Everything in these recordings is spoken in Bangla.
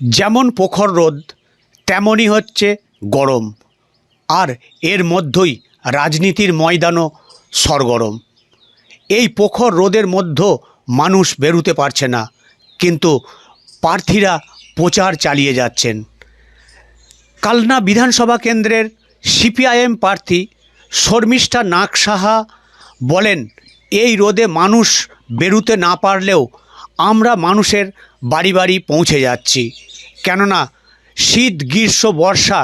যেমন প্রখর রোদ তেমনই হচ্ছে গরম, আর এর মধ্যেই রাজনীতির ময়দানও সরগরম। এই প্রখর রোদের মধ্যে মানুষ বেরোতে পারছে না, কিন্তু প্রার্থীরা প্রচার চালিয়ে যাচ্ছেন। কালনা বিধানসভা কেন্দ্রের সিপিআইএম প্রার্থী শর্মিষ্ঠা নাগ সাহা বলেন, এই রোদে মানুষ বেরোতে না পারলেও আমরা মানুষের বাড়ি বাড়ি পৌঁছে যাচ্ছি, কেননা শীত গ্রীষ্ম বর্ষা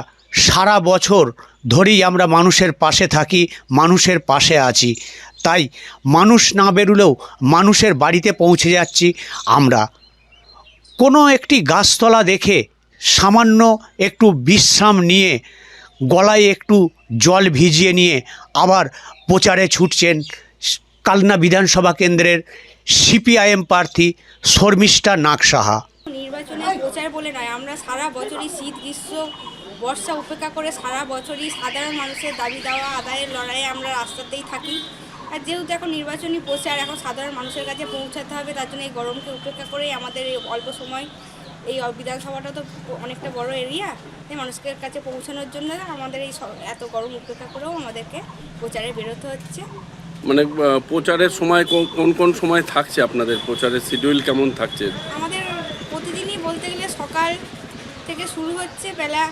সারা বছর ধরেই আমরা মানুষের পাশে থাকি, মানুষের পাশে আছি। তাই মানুষ না বেরোলেও মানুষের বাড়িতে পৌঁছে যাচ্ছি আমরা। কোনো একটি গাছতলা দেখে সামান্য একটু বিশ্রাম নিয়ে গলায় একটু জল ভিজিয়ে নিয়ে আবার প্রচারে ছুটছেন কালনা বিধানসভা কেন্দ্রের সিপিআইএম প্রার্থী শর্মিষ্ঠা নাগ সাহা। নির্বাচনে প্রচার বলে নয়, আমরা সারা বছরই শীত গ্রীষ্ম বর্ষা উপেক্ষা করে সারা বছরই সাধারণ মানুষের দাবি দেওয়া আদায়ের লড়াইয়ে আমরা রাস্তাতেই থাকি। আর যেহেতু এখন নির্বাচনী প্রচার, এখন সাধারণ মানুষের কাছে পৌঁছাতে হবে, তার জন্য এই গরমকে উপেক্ষা করে আমাদের এই অল্প সময় এই বিধানসভাটা তো অনেকটা বড় এরিয়া, এই মানুষের কাছে পৌঁছানোর জন্য আমাদের এই এত গরম উপেক্ষা করেও আমাদেরকে প্রচারে বেরোতে হচ্ছে। মানে প্রচারের সময় কোন কোন সময় থাকছে আপনাদের? প্রচারের শিডিউল কেমন থাকছে? আমাদের প্রতিদিনই বলতে গেলে সকাল থেকে শুরু হচ্ছে, বেলা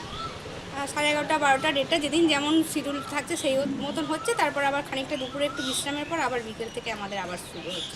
11:30 12টা 1:30, যেদিন যেমন শিডিউল থাকছে সেই মতন হচ্ছে। তারপর আবার খানিকটা দুপুরে একটু বিশ্রামের পর আবার বিকেল থেকে আমাদের আবার শুরু হচ্ছে।